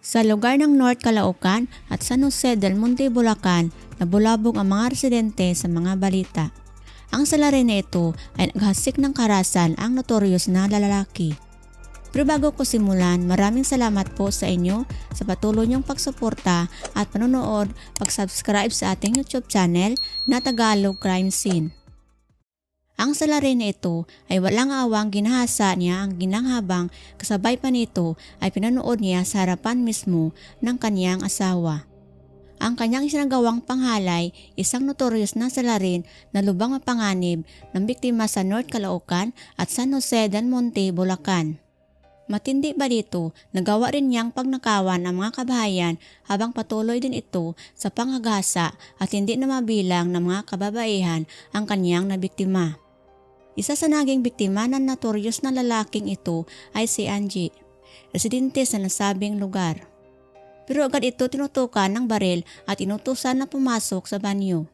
Sa lugar ng North Caloocan at San Jose del Monte, Bulacan, nabulabog ang mga residente sa mga balita. Ang salarin na ito ay naghasik ng karahasan ang notorious na lalaki. Pero bago ko simulan, maraming salamat po sa inyo sa patuloy niyong pagsuporta at panonood, pag-subscribe sa ating YouTube channel na Tagalog Crime Scene. Ang salarin na ito ay walang awang ginahasa niya ang ginang habang kasabay pa nito ay pinanood niya sa harapan mismo ng kanyang asawa. Ang kanyang isinagawang panghalay, isang notorious na salarin na lubang mapanganib ng biktima sa North Caloocan at San Jose del Monte, Bulacan. Matindi ba dito, nagawa rin niyang pagnakawan ang mga kabahayan habang patuloy din ito sa panghagasa at hindi na mabilang ng mga kababaihan ang kanyang nabiktima. Isa sa naging biktima ng notorious na lalaking ito ay si Angie, residente sa nasabing lugar. Pero agad ito tinutukan ng baril at inutusan na pumasok sa banyo.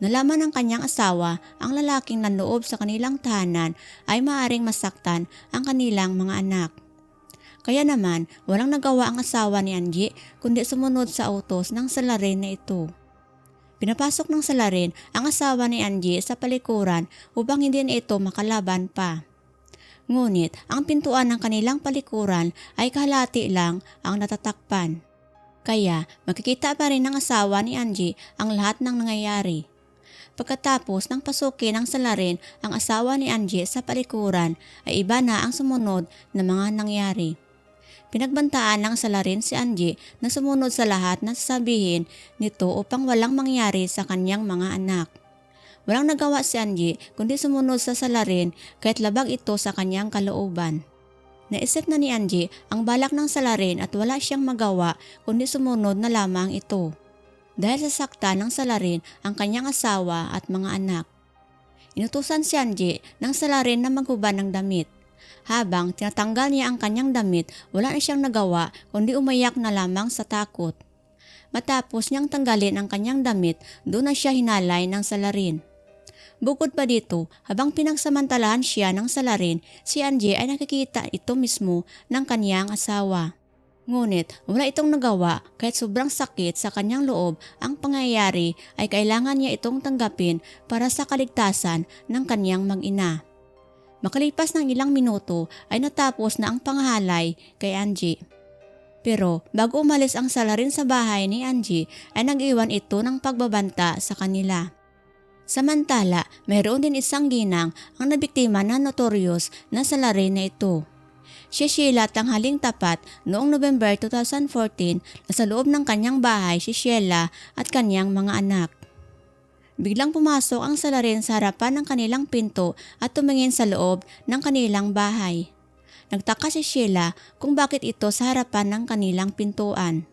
Nalaman ng kanyang asawa ang lalaking nanloob sa kanilang tahanan ay maaaring masaktan ang kanilang mga anak. Kaya naman walang nagawa ang asawa ni Angie kundi sumunod sa utos ng salarin na ito. Pinapasok ng salarin ang asawa ni Angie sa palikuran upang hindi na ito makalaban pa. Ngunit ang pintuan ng kanilang palikuran ay kalahati lang ang natatakpan. Kaya makikita pa rin ng asawa ni Angie ang lahat ng nangyayari. Pagkatapos ng pasukin ng salarin ang asawa ni Angie sa palikuran ay iba na ang sumunod na mga nangyari. Pinagbantaan ng salarin si Angie na sumunod sa lahat na sasabihin nito upang walang mangyari sa kanyang mga anak. Walang nagawa si Angie kundi sumunod sa salarin kahit labag ito sa kanyang kalooban. Naisip na ni Angie ang balak ng salarin at wala siyang magawa kundi sumunod na lamang ito. Dahil sa sakta ng salarin ang kanyang asawa at mga anak. Inutusan si Angie ng salarin na maghubad ng damit. Habang tinatanggal niya ang kanyang damit, wala na siyang nagawa kundi umayak na lamang sa takot. Matapos niyang tanggalin ang kanyang damit, doon na siya hinalay ng salarin. Bukod pa dito, habang pinagsamantalahan siya ng salarin, si Angie ay nakikita ito mismo ng kanyang asawa. Ngunit wala itong nagawa kahit sobrang sakit sa kanyang loob ang pangyayari ay kailangan niya itong tanggapin para sa kaligtasan ng kanyang mag-ina. Makalipas ng ilang minuto ay natapos na ang panghalay kay Angie. Pero bago umalis ang salarin sa bahay ni Angie ay nag-iwan ito ng pagbabanta sa kanila. Samantala, mayroon din isang ginang ang nabiktima na notorious na salarin na ito. Si Sheila tanghaling tapat noong November 2014 na sa loob ng kanyang bahay si Sheila at kanyang mga anak. Biglang pumasok ang salarin sa harapan ng kanilang pinto at tumingin sa loob ng kanilang bahay. Nagtaka si Sheila kung bakit ito sa harapan ng kanilang pintuan.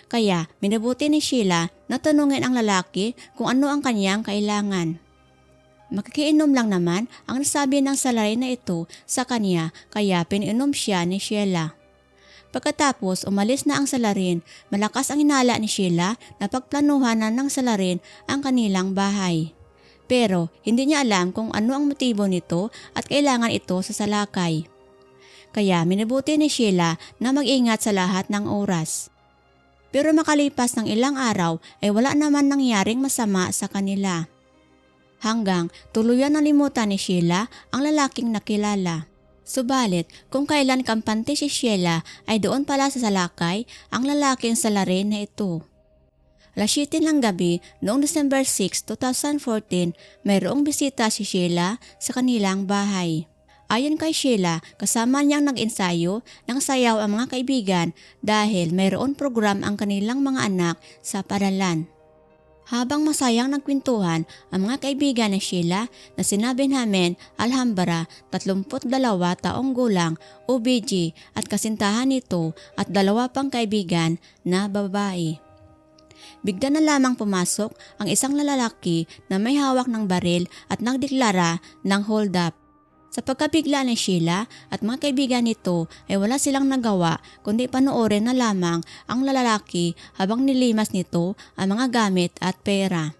Kaya minabuti ni Sheila na tanungin ang lalaki kung ano ang kanyang kailangan. Makikiinom lang naman ang nasabi ng salarin na ito sa kanya kaya piniinom siya ni Sheila. Pagkatapos umalis na ang salarin, malakas ang hinala ni Sheila na pagplanuhanan ng salarin ang kanilang bahay. Pero hindi niya alam kung ano ang motibo nito at kailangan ito sa salakay. Kaya minabuti ni Sheila na mag-ingat sa lahat ng oras. Pero makalipas ng ilang araw ay wala naman nangyaring masama sa kanila. Hanggang tuluyan nalimutan ni Sheila ang lalaking nakilala. Subalit, kung kailan kampante si Sheila ay doon pala sa salakay ang lalaking salarin na ito. Alas 7 ng gabi noong December 6, 2014, mayroong bisita si Sheila sa kanilang bahay. Ayon kay Sheila, kasama niyang nag-ensayo ng sayaw ang mga kaibigan dahil mayroon program ang kanilang mga anak sa paralan. Habang masayang nagkwentuhan ang mga kaibigan ni Sheila na sinabi namin Alhambra, 32 taong gulang, OBG at kasintahan nito at 2 pang kaibigan na babae. Bigla na lamang pumasok ang isang lalaki na may hawak ng baril at nagdeklara ng hold up. Sa pagkabigla ni Sheila at mga kaibigan nito ay wala silang nagawa kundi panoorin na lamang ang lalaki habang nilimas nito ang mga gamit at pera.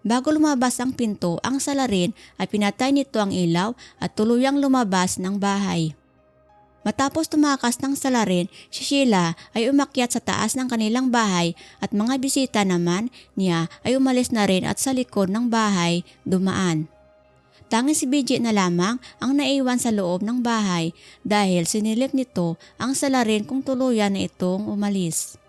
Bago lumabas ang pinto, ang salarin ay pinatay nito ang ilaw at tuluyang lumabas ng bahay. Matapos tumakas ng salarin, si Sheila ay umakyat sa taas ng kanilang bahay at mga bisita naman niya ay umalis na rin at sa likod ng bahay dumaan. Tanging si BJ na lamang ang naiwan sa loob ng bahay dahil sinilip nito ang salarin kung tuluyan na itong umalis.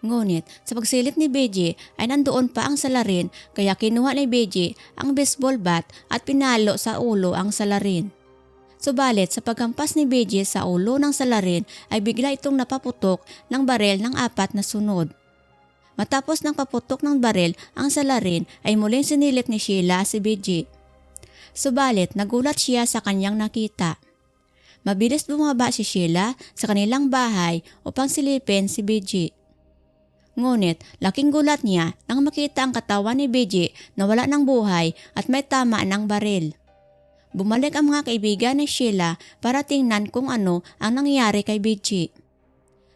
Ngunit sa pagsilip ni BJ ay nandoon pa ang salarin kaya kinuha ni BJ ang baseball bat at pinalo sa ulo ang salarin. Subalit sa paghampas ni BJ sa ulo ng salarin ay bigla itong napaputok ng barel ng 4 na sunod. Matapos ng paputok ng barel ang salarin ay muling sinilip ni Sheila si BJ. Subalit nagulat siya sa kanyang nakita. Mabilis bumaba si Sheila sa kanilang bahay upang silipin si BJ. Ngunit laking gulat niya nang makita ang katawan ni BJ na wala ng buhay at may tama ng baril. Bumalik ang mga kaibigan ni Sheila para tingnan kung ano ang nangyari kay BJ.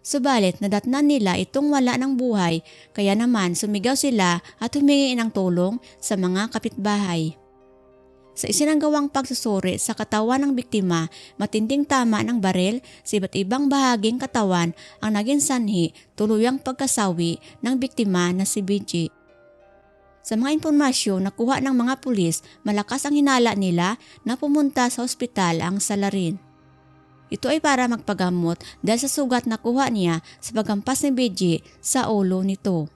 Subalit nadatnan nila itong wala ng buhay kaya naman sumigaw sila at humingi ng tulong sa mga kapitbahay. Sa isinanggawang pagsusuri sa katawan ng biktima, matinding tama ng baril sa iba't ibang bahaging katawan ang naging sanhi tuluyang pagkasawi ng biktima na si BJ. Sa mga impormasyon na kuha ng mga pulis, malakas ang hinala nila na pumunta sa ospital ang salarin. Ito ay para magpagamot dahil sa sugat na kuha niya sa paghampas ni BJ sa ulo nito.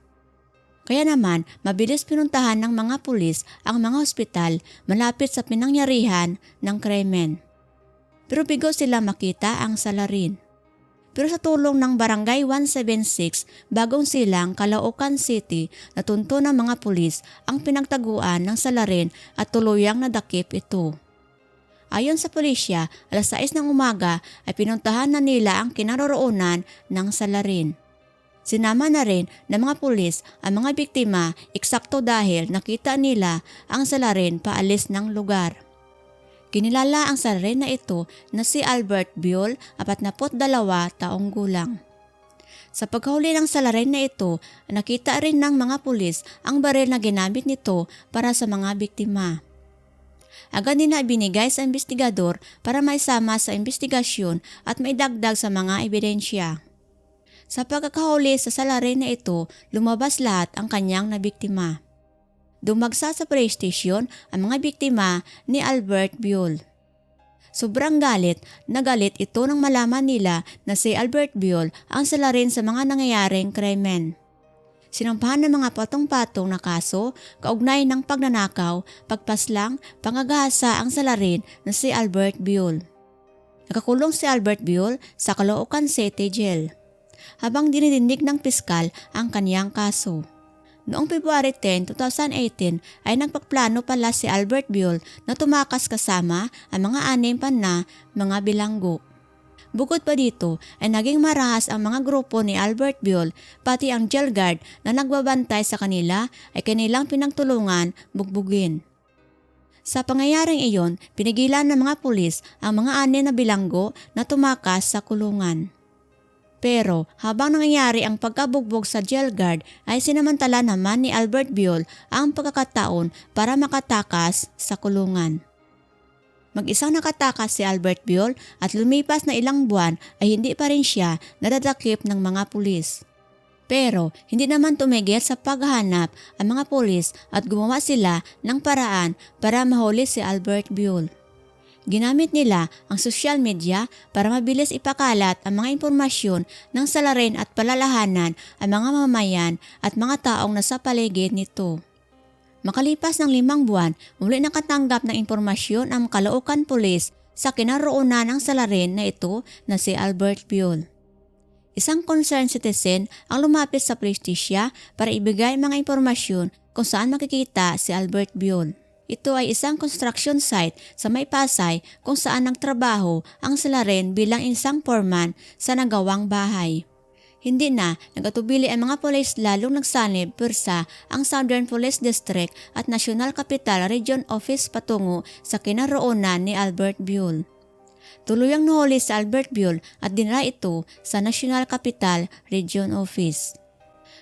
Kaya naman, mabilis pinuntahan ng mga pulis ang mga ospital malapit sa pinangyarihan ng krimen. Pero bigo sila makita ang salarin. Pero sa tulong ng Barangay 176, Bagong Silang, Caloocan City, natunto ng mga pulis ang pinagtaguan ng salarin at tuluyang nadakip ito. Ayon sa pulisya, alas 6 ng umaga ay pinuntahan na nila ang kinaroroonan ng salarin. Sinama na rin ng mga pulis ang mga biktima eksakto dahil nakita nila ang salarin paalis ng lugar. Kinilala ang salarin na ito na si Albert Biol, 42 taong gulang. Sa paghuli ng salarin na ito, nakita rin ng mga pulis ang baril na ginamit nito para sa mga biktima. Agad nila ibinigay sa investigador para maisama sa investigasyon at maidagdag sa mga ebidensya. Sa pagkakahuli sa salarin na ito, lumabas lahat ang kanyang nabiktima. Dumagsa sa police station ang mga biktima ni Albert Biol. Sobrang nagalit ito nang malaman nila na si Albert Biol ang salarin sa mga nangyayaring krimen. Sinampahan ng mga patong-patong na kaso, kaugnay ng pagnanakaw, pagpaslang, pangagahasa ang salarin na si Albert Biol. Nakakulong si Albert Biol sa Caloocan City Jail, habang dinidindig ng piskal ang kaniyang kaso. Noong February 10, 2018 ay nagpaplano pala si Albert Biol na tumakas kasama ang mga 6 pa na mga bilanggo. Bukod pa dito ay naging marahas ang mga grupo ni Albert Biol, pati ang jail guard na nagbabantay sa kanila ay kanilang pinagtulungan bugbugin. Sa pangyayaring iyon, pinigilan ng mga pulis ang mga 6 na bilanggo na tumakas sa kulungan. Pero habang nangyayari ang pagkabugbog sa jail guard ay sinamantala naman ni Albert Biol ang pagkakataon para makatakas sa kulungan. Mag-isang nakatakas si Albert Biol at lumipas na ilang buwan ay hindi pa rin siya nadadakip ng mga pulis. Pero hindi naman tumigil sa paghahanap ang mga pulis at gumawa sila ng paraan para mahuli si Albert Biol. Ginamit nila ang social media para mabilis ipakalat ang mga impormasyon ng salarin at palalahanan ang mga mamayan at mga taong nasa paligid nito. Makalipas ng 5 buwan, muli nakatanggap ng impormasyon ang Caloocan Police sa kinaroonan ng salarin na ito na si Albert Biol. Isang concerned citizen ang lumapit sa police station para ibigay mga impormasyon kung saan makikita si Albert Biol. Ito ay isang construction site sa May Pasay kung saan nagtrabaho ang salarin bilang isang foreman sa nagawang bahay. Hindi na nagatubili ang mga pulis lalong nagsanib pwersa ang Southern Police District at National Capital Region Office patungo sa kinaroonan ni Albert Biol. Tuluyang nahuli si Albert Biol at dinala ito sa National Capital Region Office.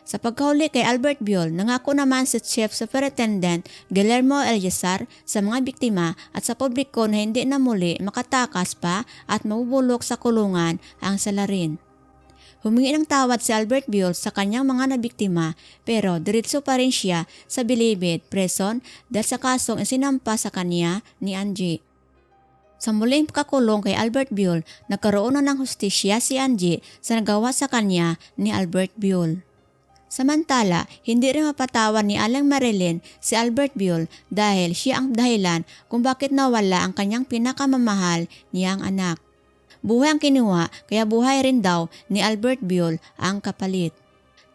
Sa pagkahuli kay Albert Biol, nangako naman si Chief Superintendent Guillermo Eliezer sa mga biktima at sa publiko na hindi na muli makatakas pa at mabubulok sa kulungan ang salarin. Humingi ng tawad si Albert Biol sa kanyang mga nabiktima pero diretso pa rin siya sa Bilibid Prison dahil sa kasong isinampa sa kanya ni Angie. Sa muling pagkakulong kay Albert Biol, nagkaroon na ng hustisya si Angie sa nagawa sa kanya ni Albert Biol. Samantala, hindi rin mapatawan ni Aling Marilyn si Albert Biol dahil siya ang dahilan kung bakit nawala ang kanyang pinakamamahal niyang anak. Buhay ang kinuha kaya buhay rin daw ni Albert Biol ang kapalit.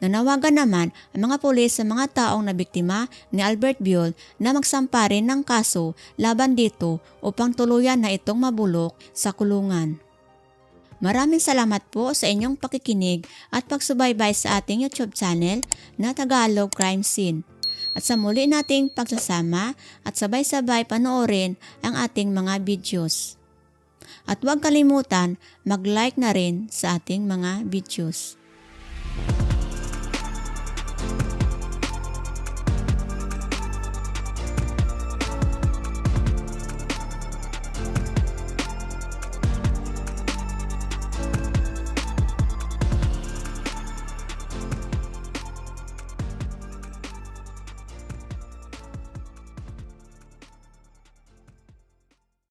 Nanawagan naman ang mga pulis sa mga taong nabiktima ni Albert Biol na magsampa rin ng kaso laban dito upang tuluyan na itong mabulok sa kulungan. Maraming salamat po sa inyong pakikinig at pagsubaybay sa ating YouTube channel na Tagalog Crime Scene. At sa muli nating pagsasama at sabay-sabay panoorin ang ating mga videos. At huwag kalimutan mag-like na rin sa ating mga videos.